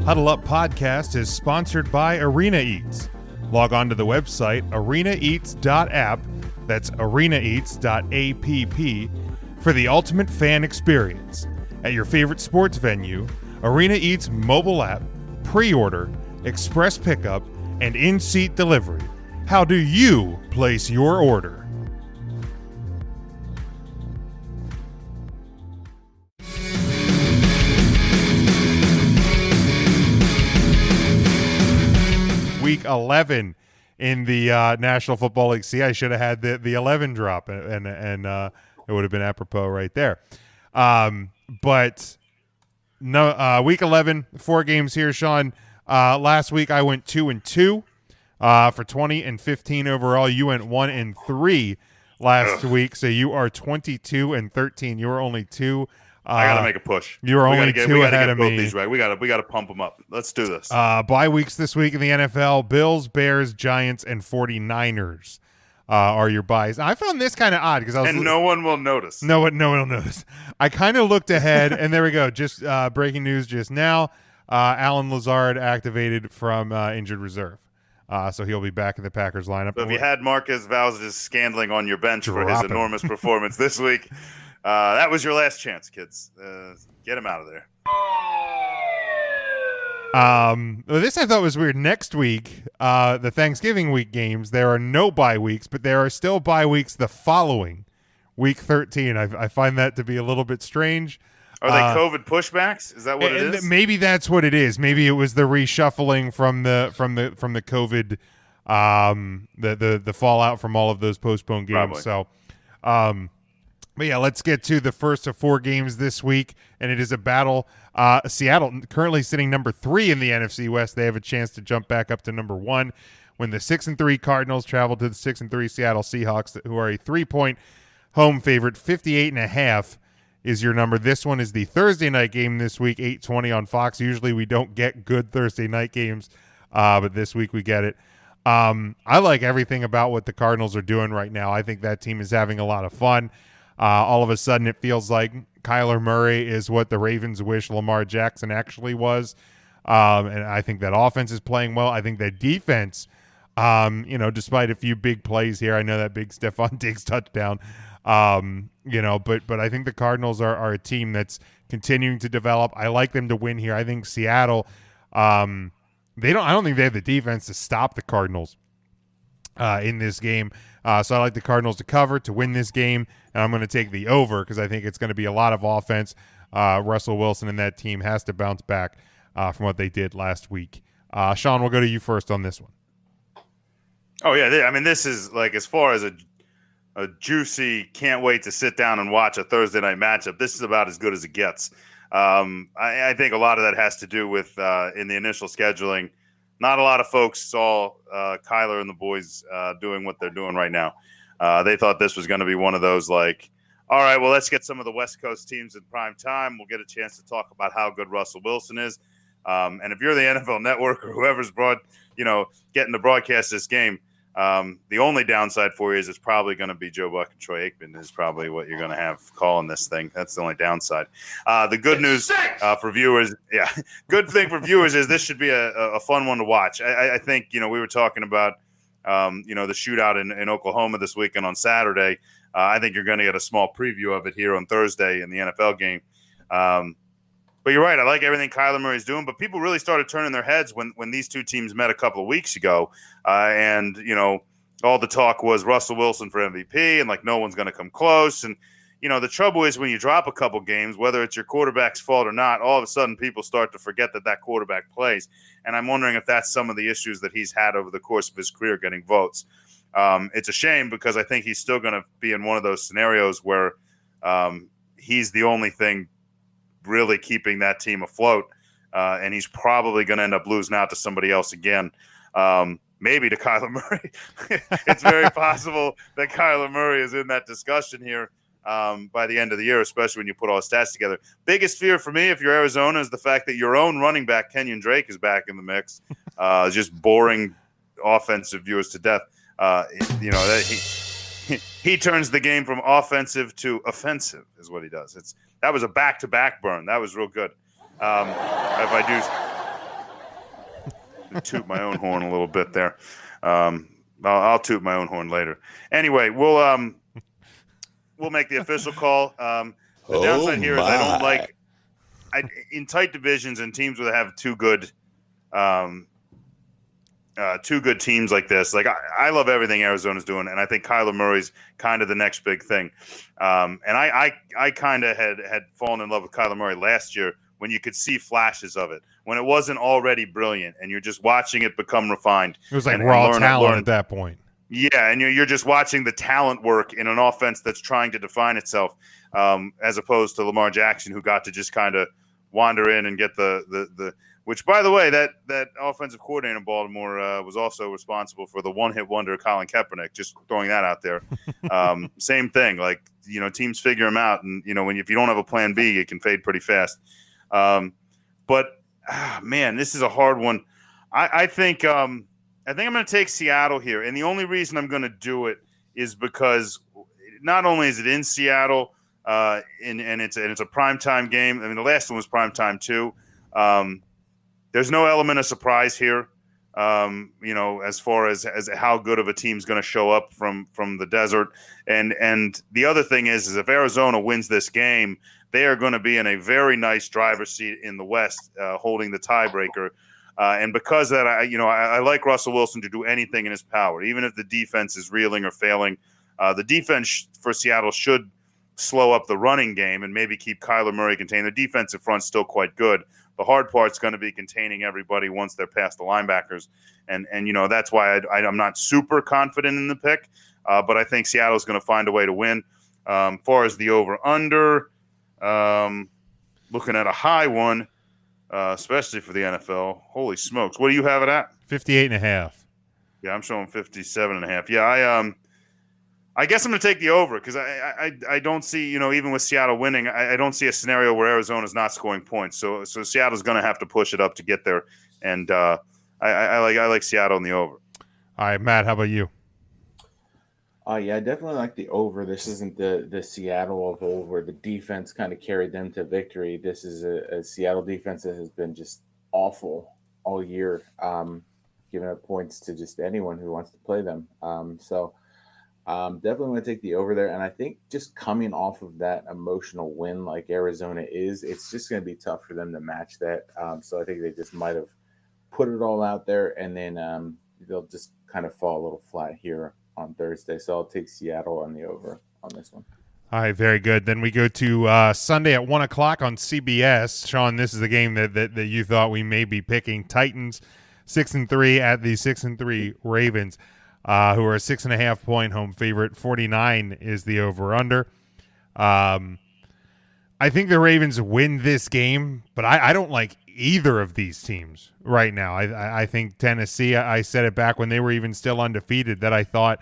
Huddle Up Podcast is sponsored by Arena Eats. Log on to the website arenaeats.app, that's arenaeats.app, for the ultimate fan experience. At your favorite sports venue, Arena Eats mobile app, pre-order, express pickup, and in-seat delivery. How do you place your order? Week 11 in the National Football League. See, I should have had the 11 drop, and it would have been apropos right there. But no, week 11, 4 games here, Sean. Last week I went 2-2 for 20 and 15 overall. You went 1-3 last week, so you are 22 and 13. You were only 2. I gotta make a push. You were only 2 ahead of me. These right. We gotta pump them up. Let's do this. Bye weeks this week in the NFL: Bills, Bears, Giants, and 49ers are your buys. I found this kind of odd because no one will notice. No one will notice. I kind of looked ahead, and there we go. Just breaking news just now: Alan Lazard activated from injured reserve, so he'll be back in the Packers lineup. So if you had Marquez Valdez scandling on your bench for his enormous performance this week. That was your last chance, kids. Get him out of there. This I thought was weird. Next week, the Thanksgiving week games, there are no bye weeks, but there are still bye weeks the following week 13. I find that to be a little bit strange. Are they COVID pushbacks? Is that what it is? Maybe that's what it is. Maybe it was the reshuffling from the COVID, the fallout from all of those postponed games. Probably. So, but yeah, let's get to the first of 4 games this week, and it is a battle. Seattle currently sitting number 3 in the NFC West. They have a chance to jump back up to number 1 when the 6-3 Cardinals travel to the 6-3 Seattle Seahawks, who are a 3-point home favorite. 58.5 is your number. This one is the Thursday night game this week, 8:20 on Fox. Usually we don't get good Thursday night games, but this week we get it. I like everything about what the Cardinals are doing right now. I think that team is having a lot of fun. All of a sudden, it feels like Kyler Murray is what the Ravens wish Lamar Jackson actually was. And I think that offense is playing well. I think that defense, despite a few big plays here, I know that big Stephon Diggs touchdown, but I think the Cardinals are a team that's continuing to develop. I like them to win here. I think Seattle, I don't think they have the defense to stop the Cardinals in this game. So I like the Cardinals to cover, to win this game, and I'm going to take the over because I think it's going to be a lot of offense. Russell Wilson and that team has to bounce back from what they did last week. Sean, we'll go to you first on this one. Oh, yeah. I mean, this is like as far as a juicy, can't wait to sit down and watch a Thursday night matchup, this is about as good as it gets. I think a lot of that has to do with in the initial scheduling, not a lot of folks saw Kyler and the boys doing what they're doing right now. They thought this was going to be one of those like, all right, well, let's get some of the West Coast teams in prime time. We'll get a chance to talk about how good Russell Wilson is. And if you're the NFL Network or whoever's getting to broadcast this game, the only downside for you is it's probably going to be Joe Buck and Troy Aikman is probably what you're going to have calling this thing. That's the only downside. The good news for viewers, good thing for viewers is this should be a fun one to watch. I think, we were talking about, the shootout in Oklahoma this weekend on Saturday. I think you're going to get a small preview of it here on Thursday in the NFL game. But you're right. I like everything Kyler Murray is doing, but people really started turning their heads when these two teams met a couple of weeks ago. And all the talk was Russell Wilson for MVP and like no one's going to come close. And, the trouble is when you drop a couple games, whether it's your quarterback's fault or not, all of a sudden people start to forget that quarterback plays. And I'm wondering if that's some of the issues that he's had over the course of his career getting votes. It's a shame because I think he's still going to be in one of those scenarios where he's the only thing really keeping that team afloat, and he's probably going to end up losing out to somebody else again, maybe to Kyler Murray. It's very possible that Kyler Murray is in that discussion here by the end of the year, especially when you put all his stats together. Biggest fear for me, if you're Arizona, is the fact that your own running back, Kenyon Drake, is back in the mix, just boring offensive viewers to death. He turns the game from offensive to offensive is what he does. That was a back-to-back burn. That was real good. If I toot my own horn a little bit there. I'll toot my own horn later. Anyway, we'll make the official call. The downside here is I don't like in tight divisions and teams that have two good teams like this. Like I love everything Arizona's doing, and I think Kyler Murray's kind of the next big thing. And I kind of had fallen in love with Kyler Murray last year when you could see flashes of it, when it wasn't already brilliant, and you're just watching it become refined. It was like raw talent at that point. Yeah, and you're just watching the talent work in an offense that's trying to define itself, as opposed to Lamar Jackson, who got to just kind of wander in and get the which, by the way, that offensive coordinator in Baltimore was also responsible for the one-hit wonder Colin Kaepernick. Just throwing that out there. Same thing. Like, teams figure him out, and if you don't have a plan B, it can fade pretty fast. But man, this is a hard one. I think I'm going to take Seattle here, and the only reason I'm going to do it is because not only is it in Seattle, and it's a primetime game. I mean, the last one was primetime too. There's no element of surprise here, as far as how good of a team's going to show up from the desert. And the other thing is if Arizona wins this game, they are going to be in a very nice driver's seat in the West, holding the tiebreaker. And because of that, I like Russell Wilson to do anything in his power, even if the defense is reeling or failing. The defense for Seattle should slow up the running game and maybe keep Kyler Murray contained. The defensive front's still quite good. The hard part's going to be containing everybody once they're past the linebackers. And that's why I'm not super confident in the pick, but I think Seattle's going to find a way to win. Far as the over-under, looking at a high one, especially for the NFL. Holy smokes. What do you have it at? 58.5. Yeah, I'm showing 57.5. Yeah, I guess I'm going to take the over because I don't see, even with Seattle winning, I don't see a scenario where Arizona's not scoring points. So Seattle's going to have to push it up to get there. And I like Seattle in the over. All right, Matt, how about you? Yeah, I definitely like the over. This isn't the Seattle of old where the defense kind of carried them to victory. This is a Seattle defense that has been just awful all year, giving up points to just anyone who wants to play them. Definitely want to take the over there. And I think just coming off of that emotional win like Arizona is, it's just going to be tough for them to match that. So I think they just might have put it all out there, and then they'll just kind of fall a little flat here on Thursday. So I'll take Seattle on the over on this one. All right, very good. Then we go to Sunday at 1 o'clock on CBS. Sean, this is the game that you thought we may be picking. Titans 6-3 at the 6-3 Ravens, who are a 6.5 point home favorite. 49 is the over-under. I think the Ravens win this game, but I don't like either of these teams right now. I think Tennessee, I said it back when they were even still undefeated, that I thought,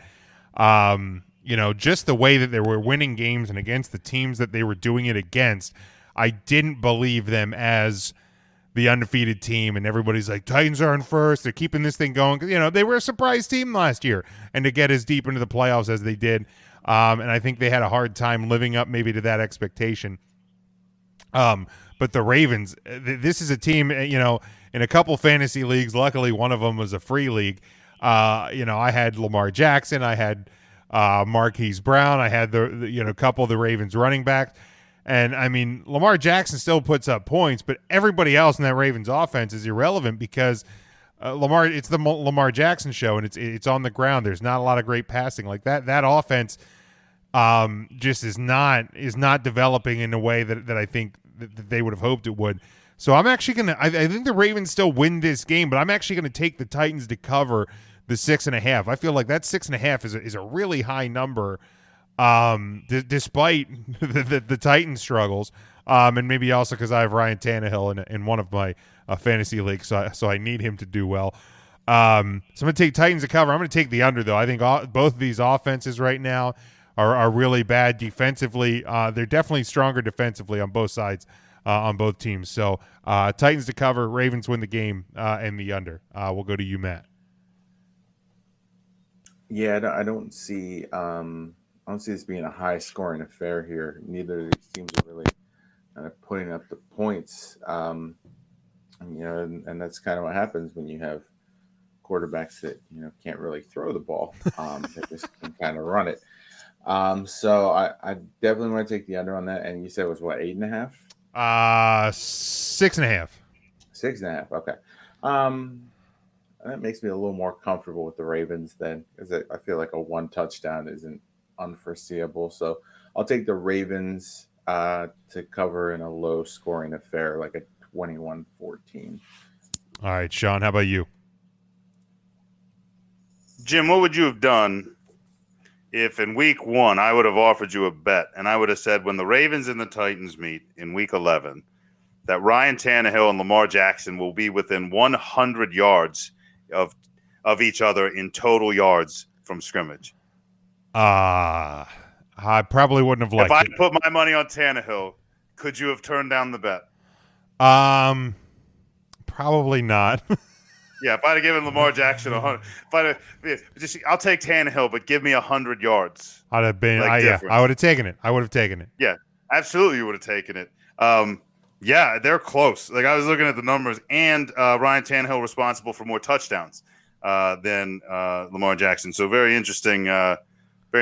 just the way that they were winning games and against the teams that they were doing it against, I didn't believe them as the undefeated team. And everybody's like, Titans are in first. They're keeping this thing going. They were a surprise team last year, and to get as deep into the playoffs as they did. And I think they had a hard time living up maybe to that expectation. But the Ravens, this is a team, in a couple fantasy leagues. Luckily, one of them was a free league. I had Lamar Jackson. I had Marquise Brown. I had a couple of the Ravens running backs. And, I mean, Lamar Jackson still puts up points, but everybody else in that Ravens offense is irrelevant because it's the Lamar Jackson show, and it's on the ground. There's not a lot of great passing. Like that offense just is not developing in a way that I think that they would have hoped it would. So I'm actually going to – I think the Ravens still win this game, but I'm actually going to take the Titans to cover the 6.5. I feel like that 6.5 is a really high number despite the Titans' struggles, and maybe also because I have Ryan Tannehill in one of my fantasy leagues, so I need him to do well. So I'm going to take Titans to cover. I'm going to take the under, though. I think both of these offenses right now are really bad defensively. They're definitely stronger defensively on both sides, on both teams. So Titans to cover, Ravens win the game, and the under. We'll go to you, Matt. Yeah, I don't see this being a high-scoring affair here. Neither of these teams are really putting up the points, and that's kind of what happens when you have quarterbacks that can't really throw the ball. They just can kind of run it. So I definitely want to take the under on that. And you said it was what, 8.5? 6.5. 6.5. Okay. That makes me a little more comfortable with the Ravens then, because I feel like a 1 touchdown isn't unforeseeable. So I'll take the Ravens to cover in a low scoring affair, like a 21-14. All right, Sean, how about you? Jim, what would you have done if in week 1 I would have offered you a bet and I would have said when the Ravens and the Titans meet in week 11 that Ryan Tannehill and Lamar Jackson will be within 100 yards of each other in total yards from scrimmage? I probably wouldn't have liked if I it. put my money on Tannehill, could you have turned down the bet? Probably not. Yeah, if I'd have given Lamar Jackson 100, I'll take Tannehill, but give me 100 yards. I'd have been. I would have taken it. I would have taken it. Yeah, absolutely, you would have taken it. Yeah, they're close. Like I was looking at the numbers, and Ryan Tannehill responsible for more touchdowns than Lamar Jackson. So very interesting. Very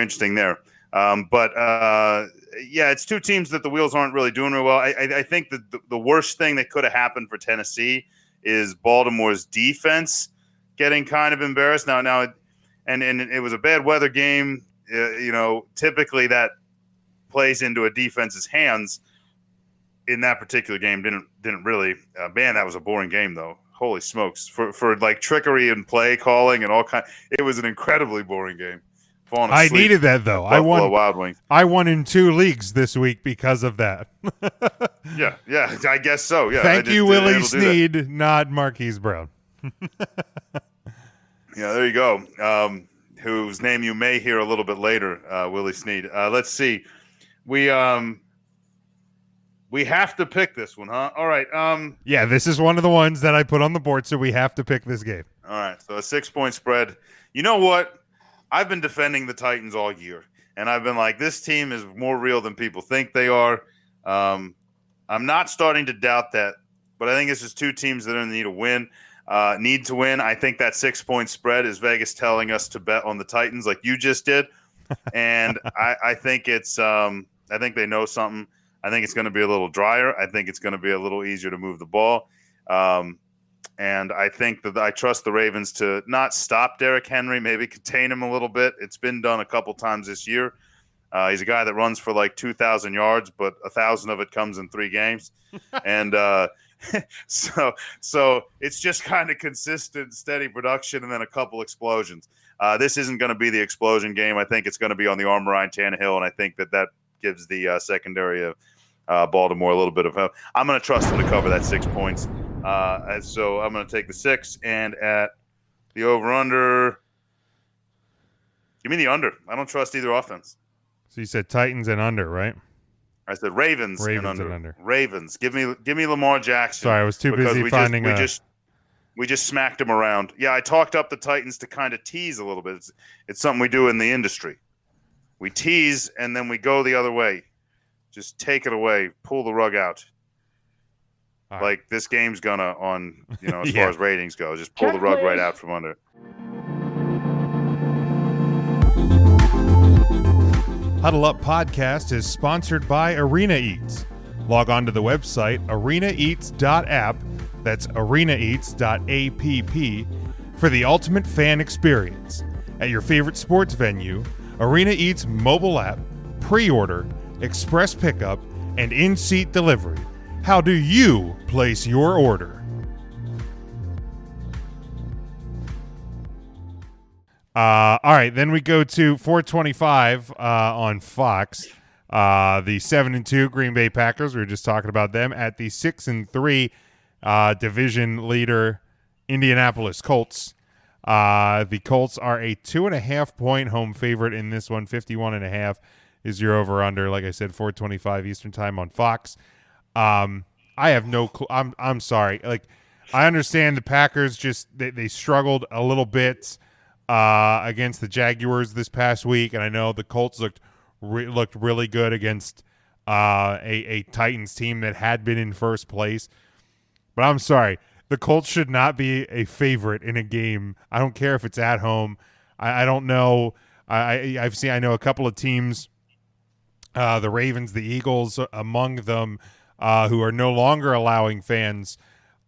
interesting there. Yeah, it's two teams that the wheels aren't really doing real well. I think that the worst thing that could have happened for Tennessee is Baltimore's defense getting kind of embarrassed. Now, and it was a bad weather game. Typically that plays into a defense's hands. In that particular game, didn't really. Man, that was a boring game though. Holy smokes! For like trickery and play calling and all kind, it was an incredibly boring game. I needed that though. I won Wild Wings. I won in 2 leagues this week because of that. Yeah, I guess so. Yeah. Thank you, Willie Snead, not Marquise Brown. Yeah, there you go. Whose name you may hear a little bit later, Willie Snead. Let's see. We have to pick this one, huh? All right. Yeah, this is one of the ones that I put on the board, so we have to pick this game. All right. So a 6-point spread. You know what? I've been defending the Titans all year, and I've been like, this team is more real than people think they are. I'm not starting to doubt that, but I think it's just two teams that need to win. I think that 6-point spread is Vegas telling us to bet on the Titans like you just did. And I think it's I think they know something. I think it's going to be a little drier. I think it's going to be a little easier to move the ball. And I think that I trust the Ravens to not stop Derrick Henry, maybe contain him a little bit. It's been done a couple times this year. He's a guy that runs for like 2,000 yards, but 1,000 of it comes in 3 games. And so it's just kind of consistent, steady production and then a couple explosions. This isn't going to be the explosion game. I think it's going to be on the arm of Ryan Tannehill, and I think that gives the secondary of Baltimore a little bit of help. I'm going to trust them to cover that 6 points. So I'm going to take the 6, and at the over-under, give me the under. I don't trust either offense. So you said Titans and under, right? I said Ravens and under. under. Ravens. Give me Lamar Jackson. Sorry, I was too busy finding we just smacked him around. Yeah, I talked up the Titans to kind of tease a little bit. It's something we do in the industry. We tease, and then we go the other way. Just take it away. Pull the rug out. All like right. this game's gonna as far as ratings go. Just pull the rug right out from under. Huddle Up Podcast is sponsored by Arena Eats. Log on to the website arenaeats.app, that's arenaeats.app, for the ultimate fan experience. At your favorite sports venue, Arena Eats mobile app, pre-order, express pickup, and in-seat delivery. How do you place your order? All right, then we go to 425 on Fox. The 7-2 Green Bay Packers. We were just talking about them at the 6-3 division leader Indianapolis Colts. The Colts are a 2.5-point home favorite in this one. 51.5 is your over/under. Like I said, 425 Eastern time on Fox. I have no clue. I'm sorry. Like, I understand the Packers they struggled a little bit against the Jaguars this past week, and I know the Colts looked really good against a Titans team that had been in first place. But I'm sorry. the Colts should not be a favorite in a game. I don't care if it's at home. I don't know. I know a couple of teams, the Ravens, the Eagles, among them, who are no longer allowing fans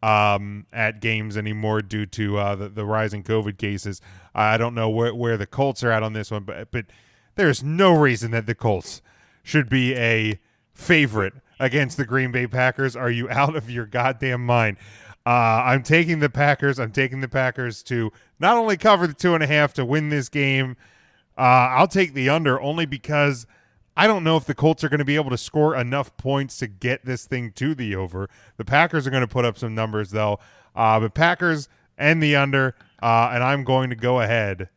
at games anymore due to the rising COVID cases. I don't know where the Colts are at on this one, but there's no reason that the Colts should be a favorite against the Green Bay Packers. Are you out of your goddamn mind? I'm taking the Packers. I'm taking the Packers to not only cover the 2.5 to win this game. I'll take the under only because I don't know if the Colts are going to be able to score enough points to get this thing to the over. The Packers are going to put up some numbers, though. But Packers and the under, and I'm going to go ahead.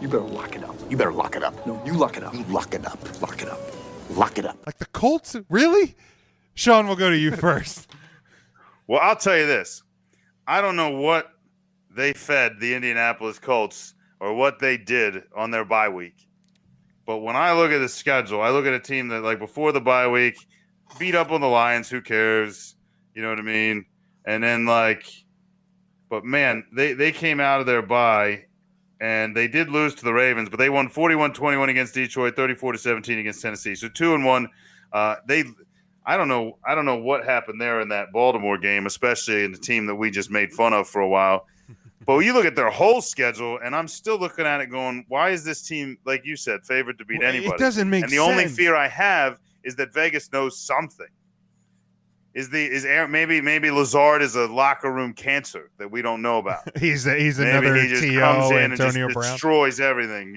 You better lock it up. You better lock it up. No, you lock it up. You lock it up. Lock it up. Lock it up. Like the Colts? Really? Sean, we'll go to you first. Well, I'll tell you this. I don't know what they fed the Indianapolis Colts or what they did on their bye week. But when I look at the schedule, I look at a team that, like, before the bye week, beat up on the Lions. Who cares? You know what I mean? And then, but man, they came out of their bye, and they did lose to the Ravens, but they won 41-21 against Detroit, 34-17 against Tennessee. So 2-1. I don't know what happened there in that Baltimore game, especially in the team that we just made fun of for a while. But you look at their whole schedule, and I'm still looking at it going, why is this team, like you said, favored to beat anybody? It doesn't make sense. And the only fear I have is that Vegas knows something. Maybe Lazard is a locker room cancer that we don't know about. he's maybe another he just T.O. comes in Antonio and just Brown. destroys everything,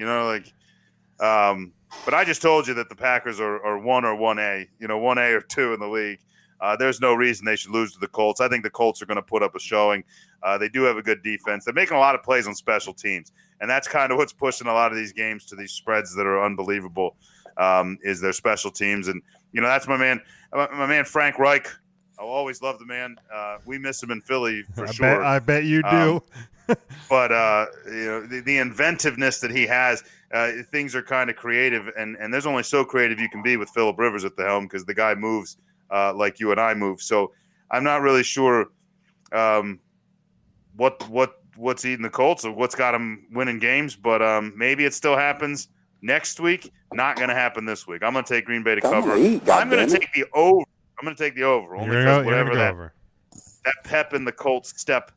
But I just told you that the Packers are 1 or 1A, 1A or 2 in the league. There's no reason they should lose to the Colts. I think the Colts are going to put up a showing. They do have a good defense. They're making a lot of plays on special teams, and that's kind of what's pushing a lot of these games to these spreads that are unbelievable, is their special teams. And, that's my man Frank Reich. I'll always love the man. We miss him in Philly for sure. I bet you do. But the inventiveness that he has, things are kind of creative, and there's only so creative you can be with Phillip Rivers at the helm because the guy moves like you and I move. So I'm not really sure what's eating the Colts or what's got them winning games, but maybe it still happens next week. Not going to happen this week. I'm going to take Green Bay to cover. I'm going to take the over. I'm going to take the over. Only because whatever that pep in the Colts step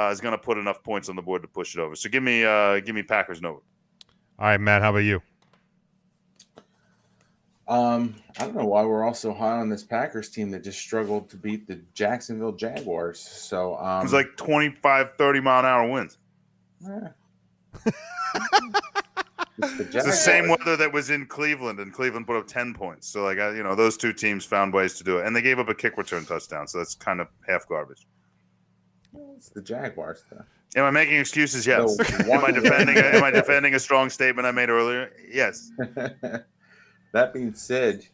is going to put enough points on the board to push it over. So give me Packers and over. All right, Matt, how about you? I don't know why we're all so high on this Packers team that just struggled to beat the Jacksonville Jaguars. So it was like 25, 30-mile-an-hour winds. It's the same weather that was in Cleveland, and Cleveland put up 10 points. So, those two teams found ways to do it. And they gave up a kick return touchdown, so that's kind of half garbage. It's the Jaguars, though. Am I making excuses? Yes. So am I defending a strong statement I made earlier? Yes. That being said,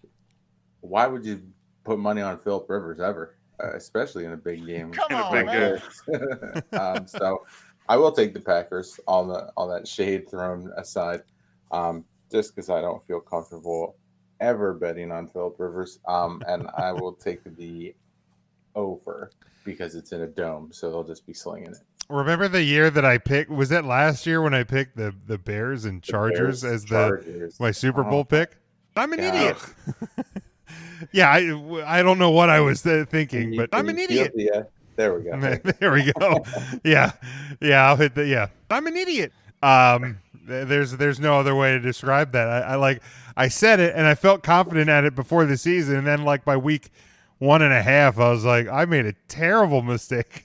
why would you put money on Phillip Rivers ever, especially in a big game? Come on, man. So I will take the Packers, all that shade thrown aside, just because I don't feel comfortable ever betting on Phillip Rivers. And I will take the over because it's in a dome, so they'll just be slinging it. Remember the year that I picked? Was that last year when I picked the Bears and Chargers as my Super Bowl pick? I'm an idiot. Yeah, I don't know what I was thinking, but I'm an idiot. Yeah, there we go. There we go. Yeah, I'll hit the. Yeah, I'm an idiot. There's no other way to describe that. I said it and I felt confident at it before the season, and then by week 1.5, I was like, I made a terrible mistake.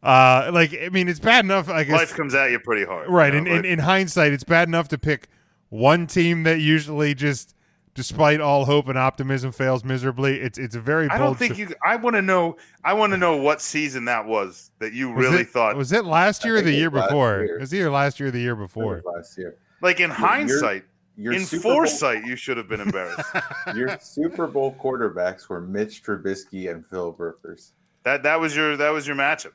It's bad enough. I guess life comes at you pretty hard, right? In hindsight, it's bad enough to pick one team that usually just, despite all hope and optimism, fails miserably. It's a very. I don't think you. I want to know. what season that was that you really thought. Was it last year or the year before? It was either last year or the year before. Last year. In hindsight, in foresight, you should have been embarrassed. Your Super Bowl quarterbacks were Mitch Trubisky and Phillip Rivers. That was your matchup.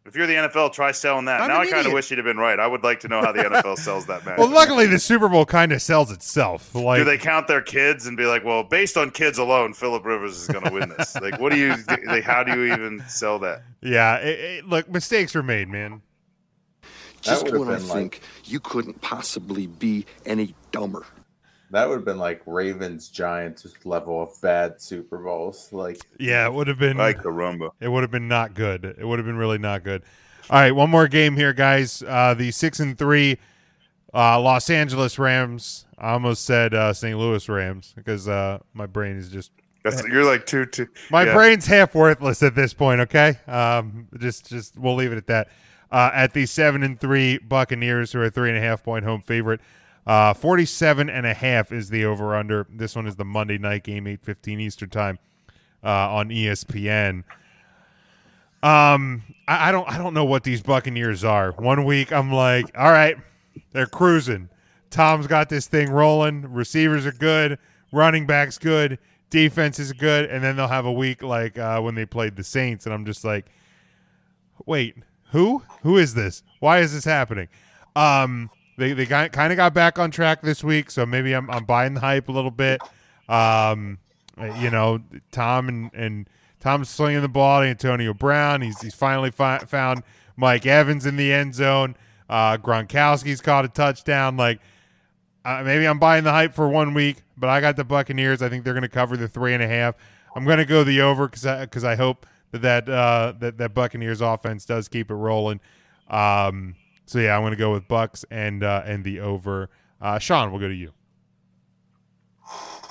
If you're the NFL, try selling that. I'm now an I kind of idiot. wish he'd have been right. I would like to know how the NFL sells that match. Well, luckily the Super Bowl kind of sells itself. Like, do they count their kids and be like, well, based on kids alone, Phillip Rivers is going to win this? Like, what do you? Like, how do you even sell that? yeah, look, mistakes are made, man. Just would've when I been like- think you couldn't possibly be any dumber. That would have been like Ravens Giants level of bad Super Bowls. Like, Yeah, it would have been Like the Rumba. It would have been not good. It would have been really not good. All right, one more game here, guys. The 6-3 Los Angeles Rams. I almost said St. Louis Rams because my brain is just You're like two. my yeah. brain's half worthless at this point. Okay, just we'll leave it at that. At the 7-3 Buccaneers, who are a 3.5-point home favorite. 47.5 is the over/under. This one is the Monday night game, 8:15 Eastern time on ESPN. I don't know what these Buccaneers are. One week I'm like, all right, they're cruising. Tom's got this thing rolling. Receivers are good. Running backs good. Defense is good. And then they'll have a week like when they played the Saints, and I'm just like, wait, who? Who is this? Why is this happening? They kind of got back on track this week, so maybe I'm buying the hype a little bit. Tom and Tom's slinging the ball to Antonio Brown. He's finally found Mike Evans in the end zone. Gronkowski's caught a touchdown. Like maybe I'm buying the hype for 1 week, but I got the Buccaneers. I think they're going to cover the 3.5. I'm going to go the over because I hope that Buccaneers offense does keep it rolling. So yeah, I'm going to go with Bucks and the over. Sean, we'll go to you.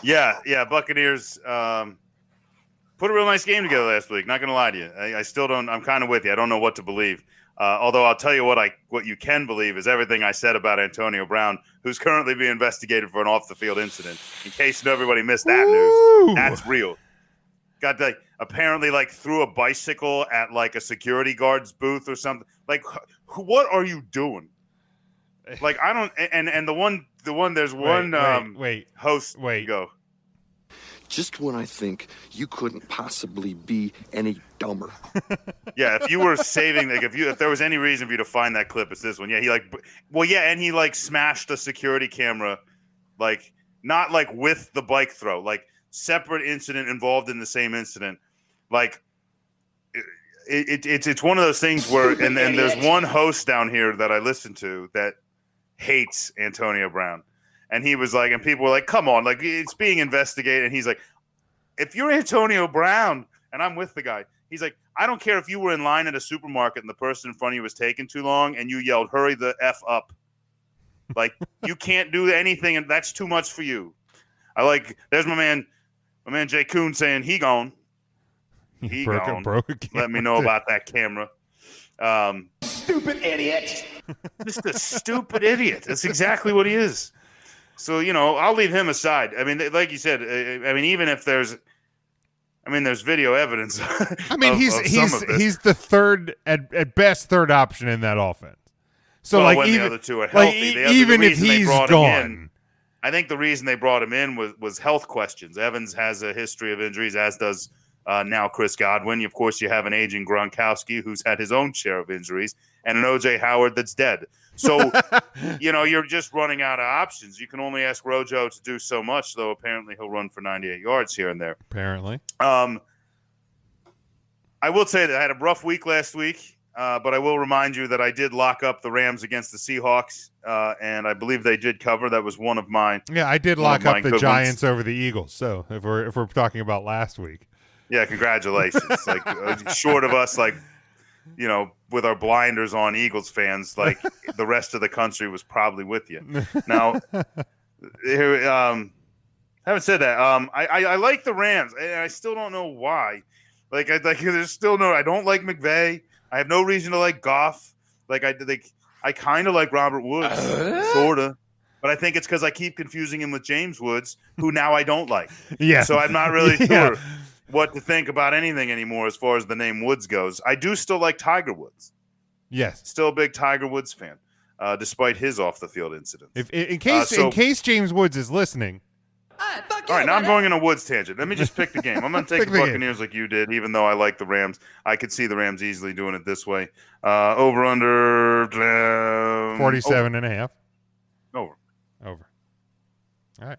Yeah, Buccaneers put a real nice game together last week. Not going to lie to you. I still don't. I'm kind of with you. I don't know what to believe. Although I'll tell you what you can believe is everything I said about Antonio Brown, who's currently being investigated for an off-the-field incident. In case everybody missed that news, that's real. Got apparently threw a bicycle at like a security guard's booth or something. Like, what are you doing? Like, I don't. And the one. There's one host. Wait. Go. Just when I think you couldn't possibly be any dumber. Yeah, if you were saving, if there was any reason for you to find that clip, it's this one. Yeah, and he smashed a security camera, not with the bike throw, separate incident involved in the same incident. It's one of those things where, and there's one host down here that I listen to that hates Antonio Brown. And he was and people were like, come on, it's being investigated. And he's like, if you're Antonio Brown, and I'm with the guy, he's like, I don't care if you were in line at a supermarket and the person in front of you was taking too long and you yelled, hurry the F up. You can't do anything, and that's too much for you. There's my man Jay Kuhn saying he gone. He gone. Let me know about that camera. Stupid idiot. Just a stupid idiot. That's exactly what he is. So, I'll leave him aside. I mean, like you said, even if there's video evidence. He's the third, at best, third option in that offense. So, when even the other two are healthy, even if he's gone, I think the reason they brought him in was health questions. Evans has a history of injuries, as does now Chris Godwin. Of course, you have an aging Gronkowski who's had his own share of injuries, and an O.J. Howard that's dead. So, you're just running out of options. You can only ask Rojo to do so much, though apparently he'll run for 98 yards here and there. Apparently. I will say that I had a rough week last week, but I will remind you that I did lock up the Rams against the Seahawks, and I believe they did cover. That was one of mine. Yeah, I did lock up the Giants over the Eagles. So if we're talking about last week. Yeah, congratulations. Short of us, with our blinders on, Eagles fans, the rest of the country was probably with you. Now, having said that, I like the Rams, and I still don't know why. There's still no. I don't like McVay. I have no reason to like Goff. I kind of like Robert Woods, sorta. But I think it's because I keep confusing him with James Woods, who now I don't like. Yeah. So I'm not really sure what to think about anything anymore as far as the name Woods goes. I do still like Tiger Woods. Yes. Still a big Tiger Woods fan, despite his off-the-field incidents. In case James Woods is listening, All right, now I'm going in a Woods tangent. Let me just pick the game. I'm going to take the Buccaneers like you did, even though I like the Rams. I could see the Rams easily doing it this way. Over under 47.5. Over. All right.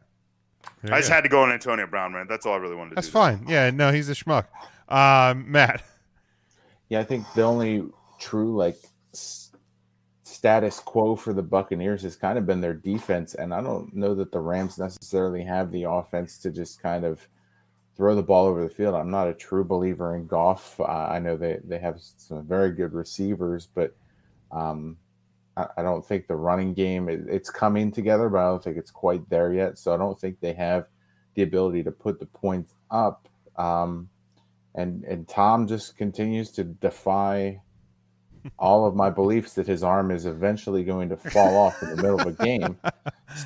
I just had to go on Antonio Brown, man. That's all I really wanted to do. That's fine. Yeah, no, he's a schmuck. Matt. Yeah, I think the only true status quo for the Buccaneers has kind of been their defense, and I don't know that the Rams necessarily have the offense to just kind of throw the ball over the field. I'm not a true believer in Goff. I know they have some very good receivers, but I don't think the running game, it's coming together, but I don't think it's quite there yet. So I don't think they have the ability to put the points up. And Tom just continues to defy all of my beliefs that his arm is eventually going to fall off in the middle of a game.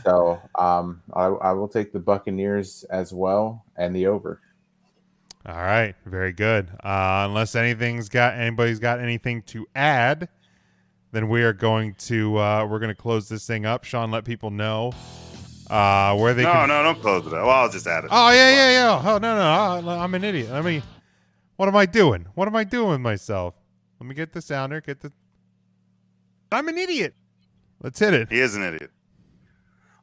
So I will take the Buccaneers as well and the over. All right, very good. Unless anybody's got anything to add, then we are going to we're going to close this thing up. Sean, let people know where they No, don't close it out. Well, I'll just add it. Oh, yeah. Oh, no. I'm an idiot. What am I doing? What am I doing with myself? Let me get the sounder. I'm an idiot. Let's hit it. He is an idiot.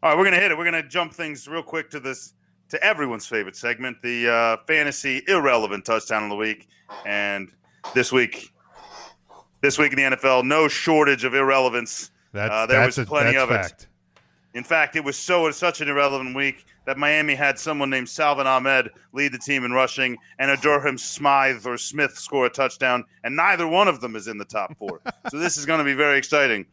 All right, we're going to hit it. We're going to jump things real quick to everyone's favorite segment, the fantasy irrelevant touchdown of the week. And this week in the NFL, no shortage of irrelevance. There was plenty of it. In fact, it was such an irrelevant week that Miami had someone named Salvin Ahmed lead the team in rushing, and a Durham Smythe or Smith score a touchdown, and neither one of them is in the top four. So this is going to be very exciting.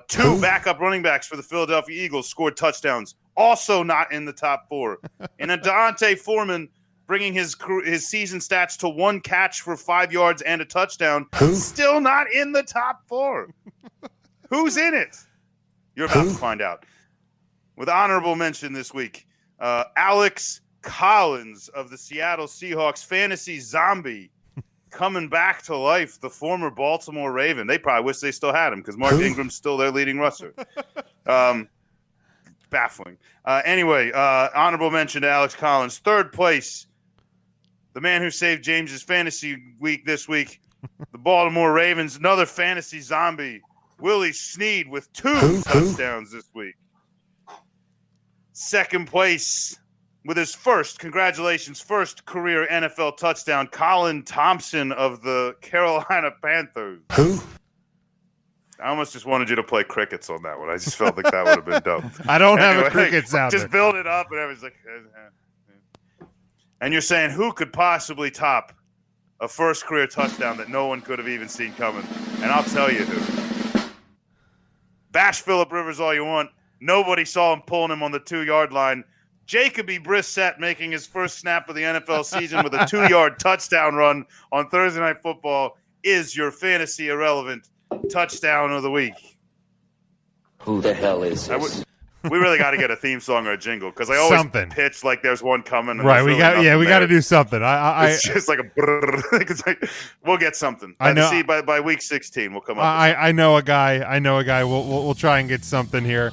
Two backup running backs for the Philadelphia Eagles scored touchdowns, also not in the top four. And Dante Foreman bringing his season stats to 1 catch for 5 yards and a touchdown, still not in the top four. Who's in it? You're about to find out. With honorable mention this week, Alex Collins of the Seattle Seahawks fantasy zombie coming back to life, the former Baltimore Raven. They probably wish they still had him because Mark Ingram's still their leading rusher. Baffling. Anyway, honorable mention to Alex Collins. Third place, the man who saved James's fantasy week this week, the Baltimore Ravens, another fantasy zombie, Willie Snead with 2 touchdowns this week. Second place with his first career NFL touchdown, Colin Thompson of the Carolina Panthers. I almost just wanted you to play crickets on that one. I just felt like that would have been dope. I don't have a cricket sound. Just build it up, and everyone's like, and you're saying who could possibly top a first career touchdown that no one could have even seen coming? And I'll tell you who. Bash Phillip Rivers all you want. Nobody saw him pulling him on the 2-yard line. Jacoby Brissett making his first snap of the NFL season with a 2-yard touchdown run on Thursday Night Football is your fantasy irrelevant touchdown of the week. Who the hell is this? We really got to get a theme song or a jingle because I always pitch like there's one coming. Right, we got to do something. It's just like it's like we'll get something. I know. See, by week 16 we'll come up. I know a guy. We'll try and get something here.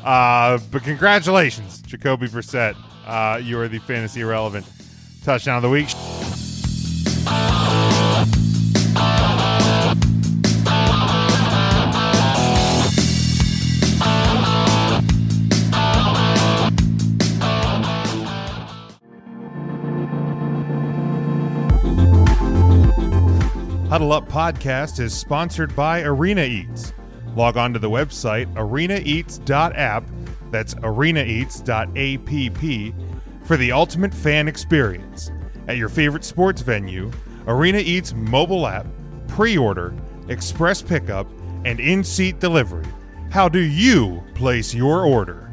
But congratulations, Jacoby Brissett. You are the fantasy irrelevant touchdown of the week. Huddle Up Podcast is sponsored by Arena Eats. Log on to the website arenaeats.app, that's arenaeats.app, for the ultimate fan experience. At your favorite sports venue, Arena Eats mobile app, pre-order, express pickup, and in-seat delivery. How do you place your order?